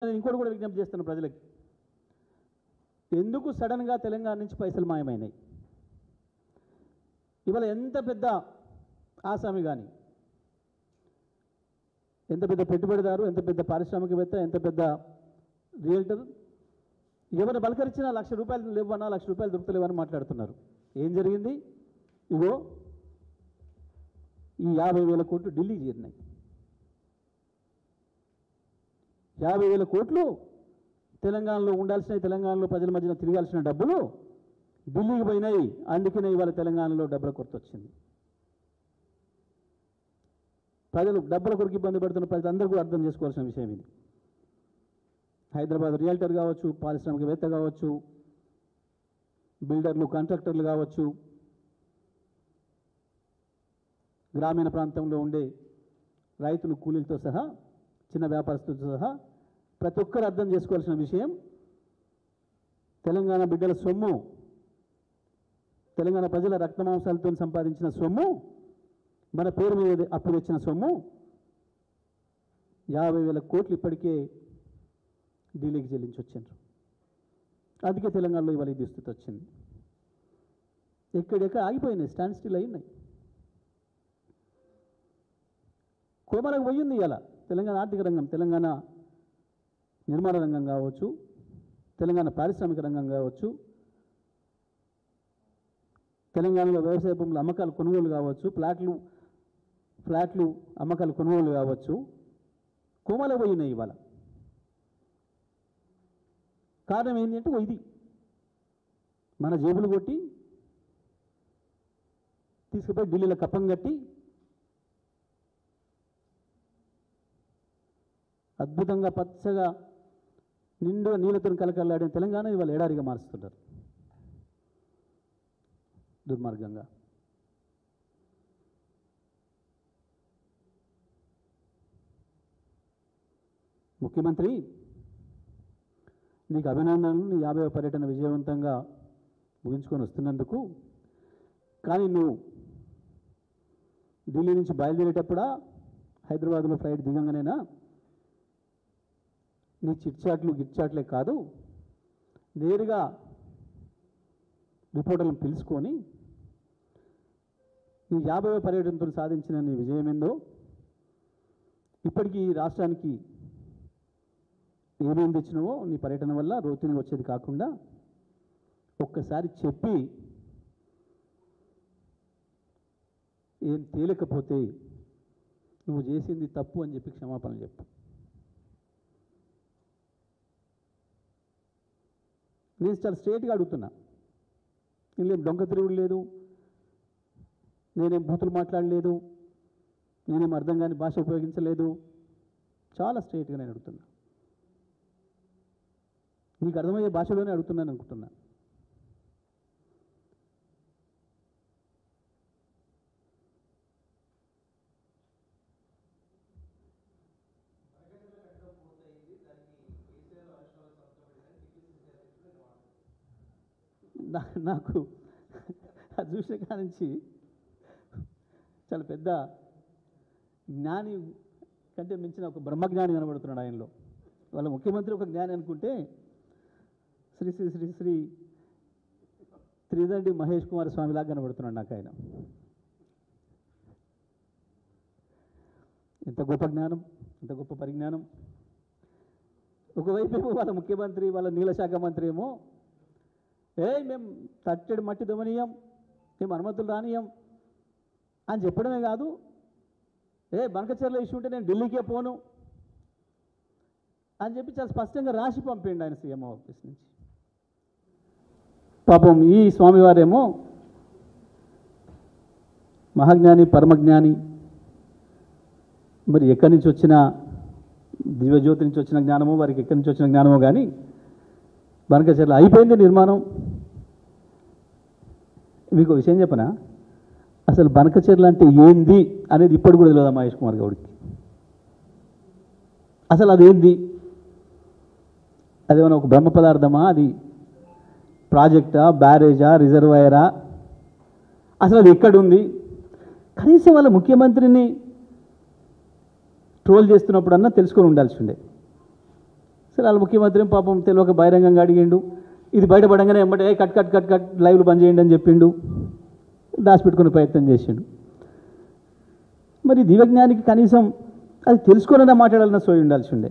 ఇంకోటి కూడా విజ్ఞప్తి చేస్తున్న ప్రజలకి, ఎందుకు సడన్గా తెలంగాణ నుంచి పైసలు మాయమైనాయి? ఇవాళ ఎంత పెద్ద ఆసామి కానీ, ఎంత పెద్ద పెట్టుబడిదారు, ఎంత పెద్ద పారిశ్రామికవేత్త, ఎంత పెద్ద రియల్టర్ ఎవరు బలకరించినా ₹1,00,000 లేవన్నా, ₹1,00,000 దొరుకుతలేవని మాట్లాడుతున్నారు. ఏం జరిగింది? ఇగో ఈ 50,000 కోట్లు ఢిల్లీకి చేరినాయి. 50,000 కోట్లు తెలంగాణలో ఉండాల్సిన, తెలంగాణలో ప్రజల మధ్యన తిరగాల్సిన డబ్బులు ఢిల్లీకి పోయినాయి. అందుకనే ఇవాళ తెలంగాణలో డబ్బుల కొరత వచ్చింది. ప్రజలు డబ్బుల కొరకు ఇబ్బంది పడుతున్న ప్రజలందరూ కూడా అర్థం చేసుకోవాల్సిన విషయం ఇది. హైదరాబాద్ రియల్టర్ కావచ్చు, పారిశ్రామికవేత్త కావచ్చు, బిల్డర్లు, కాంట్రాక్టర్లు కావచ్చు, గ్రామీణ ప్రాంతంలో ఉండే రైతులు, కూలీలతో సహా, చిన్న వ్యాపారస్తులతో సహా ప్రతి ఒక్కరు అర్థం చేసుకోవాల్సిన విషయం, తెలంగాణ బిడ్డల సొమ్ము, తెలంగాణ ప్రజల రక్తమాంసాలతో సంపాదించిన సొమ్ము, మన పేరు మీద అప్పు తెచ్చిన సొమ్ము 50,000 కోట్లు ఇప్పటికే ఢిల్లీకి చెల్లించి వచ్చారు. అందుకే తెలంగాణలో ఇవాళ ఈ దుస్థితి వచ్చింది. ఎక్కడెక్కడ ఆగిపోయినాయి, స్టాండ్ స్టిల్ అయినాయి. కోమలకు పోయింది ఇవాళ తెలంగాణ ఆర్థిక రంగం, తెలంగాణ నిర్మాణ రంగం కావచ్చు, తెలంగాణ పారిశ్రామిక రంగం కావచ్చు, తెలంగాణలో వ్యవసాయ భూముల అమ్మకాలు కొనుగోలు కావచ్చు, ఫ్లాట్లు అమ్మకాలు కొనుగోలు కావచ్చు, కోమల పోయినాయి ఇవాళ. కారణం ఏంటంటే ఇది మన జేబులు కొట్టి తీసుకుపోయి ఢిల్లీలో కప్పం కట్టి అద్భుతంగా పచ్చగా నిండుగా నీళ్ళతో కలకలాడిన తెలంగాణ ఇవాళ ఎడారిగా మారుస్తున్నారు దుర్మార్గంగా. ముఖ్యమంత్రి, నీకు అభినందనలు, నీ 50వ పర్యటన విజయవంతంగా ముగించుకొని వస్తున్నందుకు. కానీ నువ్వు ఢిల్లీ నుంచి బయలుదేరేటప్పుడా, హైదరాబాద్లో ఫ్లైట్ దిగంగానేనా నీ చిట్చాట్లు గిట్చాట్లే కాదు, నేరుగా రిపోర్టర్లను పిలుచుకొని నీ 50వ పర్యటనతో సాధించిన నీ విజయం ఏందో, ఇప్పటికీ రాష్ట్రానికి ఏమేమి తెచ్చినావో నీ పర్యటన వల్ల రోతిని వచ్చేది కాకుండా ఒక్కసారి చెప్పి, ఏం తేలకపోతే నువ్వు చేసింది తప్పు అని చెప్పి క్షమాపణలు చెప్పు. నేను చాలా స్ట్రేట్గా అడుగుతున్నా. నేనేం దొంగ తిరుగుడు లేదు, నేనేం బూతులు మాట్లాడలేదు, నేనేం అర్థం కాని భాష ఉపయోగించలేదు. చాలా స్ట్రేట్గా నేను అడుగుతున్నా. నీకు అర్థమయ్యే భాషలోనే అడుగుతున్నాను అనుకుంటున్నా. నాకు అది చూసిన కాడి నుంచి చాలా పెద్ద జ్ఞాని కంటే మించిన ఒక బ్రహ్మజ్ఞాని కనబడుతున్నాడు ఆయనలో. వాళ్ళ ముఖ్యమంత్రి ఒక జ్ఞాని అనుకుంటే శ్రీ శ్రీ శ్రీ శ్రీ త్రిదండి మహేష్ కుమార్ స్వామిలాగా కనబడుతున్నాడు నాకు ఆయన. ఎంత గొప్ప జ్ఞానం, ఎంత గొప్ప పరిజ్ఞానం. ఒకవైపు వాళ్ళ ముఖ్యమంత్రి, వాళ్ళ నీళ్ళ శాఖ మంత్రి ఏమో, మేము తట్టెడు మట్టి దమనీయం, మేము అనుమతులు రానియం అని చెప్పడమే కాదు, బనకచెర్ల ఇష్యూ ఉంటే నేను ఢిల్లీకే పోను అని చెప్పి చాలా స్పష్టంగా రాసి పంపిండు ఆయన సీఎం ఆఫీస్ నుంచి. పాపం ఈ స్వామివారేమో మహాజ్ఞాని, పరమజ్ఞాని, మరి ఎక్కడి నుంచి వచ్చిన దివ్యజ్యోతి నుంచి వచ్చిన జ్ఞానమో, వారికి ఎక్కడి నుంచి వచ్చిన జ్ఞానమో కానీ బనకచెర్ల అయిపోయింది నిర్మాణం. మీకు విషయం చెప్పనా, అసలు బనకచెర్ల అంటే ఏంది అనేది ఇప్పటి కూడా తెలియదు మహేష్ కుమార్ గౌడ్కి. అసలు అదేంది? అదేమన్నా ఒక బ్రహ్మ పదార్థమా? అది ప్రాజెక్టా, బ్యారేజా, రిజర్వాయరా? అసలు అది ఎక్కడుంది? కనీసం వాళ్ళ ముఖ్యమంత్రిని ట్రోల్ చేస్తున్నప్పుడన్నా తెలుసుకొని ఉండాల్సి ఉండే. సరే వాళ్ళ ముఖ్యమంత్రి పాపం తెలియక బహిరంగంగా అడిగిండు. ఇది బయటపడంగానే వెంబడే కట్ కట్ కట్ కట్ లైవ్లు బంద్ చేయండి అని చెప్పిండు. దాచిపెట్టుకునే ప్రయత్నం చేసిండు. మరి దివ్యజ్ఞానికి కనీసం అది తెలుసుకోనన్నా మాట్లాడాలన్నా సోయి ఉండాల్సి ఉండే.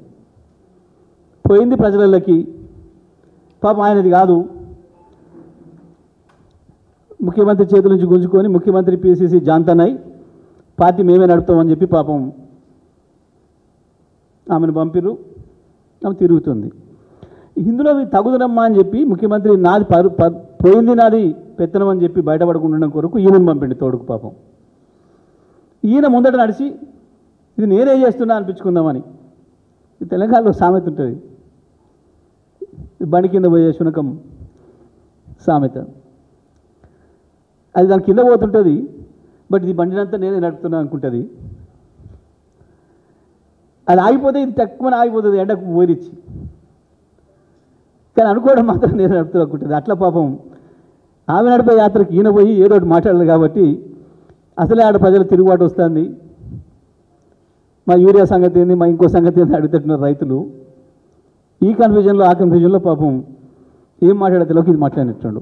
పోయింది ప్రజలకి, పాపం ఆయనది కాదు, ముఖ్యమంత్రి చేతుల నుంచి గుంజుకొని ముఖ్యమంత్రి పిసిసి జాంతనై పార్టీ మేమే నడుపుతామని చెప్పి పాపం ఆమెను పంపిరు. ఆమె తిరుగుతుంది. ఇందులో తగుదనమ్మా అని చెప్పి ముఖ్యమంత్రి నాది పోయింది నాది పెత్తనం అని చెప్పి బయటపడకుండా కొరకు ఈయనను పంపిండి తోడుకు. పాపం ఈయన ముందట నడిచి ఇది నేనే చేస్తున్నా అనిపించుకుందామని. తెలంగాణలో సామెత ఉంటుంది, బండి కింద పోయే శునకం సామెత. అది దాని కింద పోతుంటుంది, బట్ ఇది బండినంతా నేనే నడుపుతున్నా అనుకుంటుంది. అది ఆగిపోతే ఇది తక్కువ ఆగిపోతుంది ఎండకు పోరిచ్చి, కానీ అనుకోవడం మాత్రం నేను నడుపుతూ అనుకుంటుంది. అట్లా పాపం ఆమె నడిపే యాత్రకి ఈయన పోయి ఏదో ఒకటి మాట్లాడదు కాబట్టి అసలే ఆడ ప్రజలు తిరుగుబాటు వస్తుంది. మా యూరియా సంగతి ఏంది, మా ఇంకో సంగతి ఏంది అడుగుతున్నారు రైతులు. ఈ కన్ఫ్యూజన్లో ఆ కన్ఫ్యూజన్లో పాపం ఏం మాట్లాడేలోకి ఇది మాట్లాడినట్టుండు.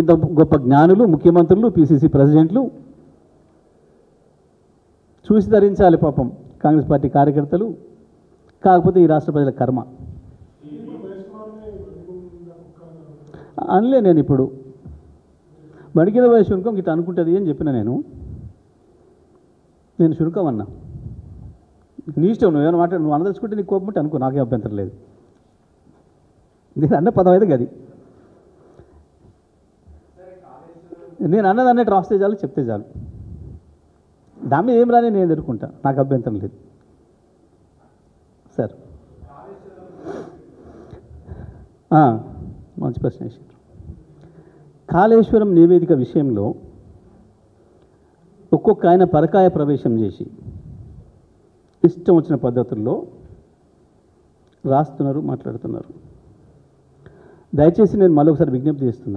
ఇంత గొప్ప జ్ఞానులు, ముఖ్యమంత్రులు, పిసిసి ప్రెసిడెంట్లు చూసి ధరించాలి పాపం కాంగ్రెస్ పార్టీ కార్యకర్తలు. కాకపోతే ఈ రాష్ట్ర ప్రజల కర్మ అనలే. నేను ఇప్పుడు బండి కింద పోయే శునకం ఇట్లా అనుకుంటుంది అని చెప్పిన. నేను శునకం అన్నా. నీ ఇష్టం, నువ్వేమైనా మాట్లాడు, నువ్వు అనదలుచుకుంటే నీకు కోపం ఉంటే అనుకో, నాకే అభ్యంతరం లేదు. నేను అన్న పదం అయితే గది, నేను అన్నది అన్నట్టు రాస్తే చాలు, చెప్తే చాలు. దాని మీద ఏం రాని నేను ఎదుర్కొంటా, నాకు అభ్యంతరం లేదు సార్. మంచి ప్రశ్న వేసారు. కాళేశ్వరం నివేదిక విషయంలో ఒక్కొక్క ఆయన పరకాయ ప్రవేశం చేసి ఇష్టం వచ్చిన పద్ధతుల్లో రాస్తున్నారు, మాట్లాడుతున్నారు. దయచేసి నేను మళ్ళొకసారి విజ్ఞప్తి చేస్తున్నా.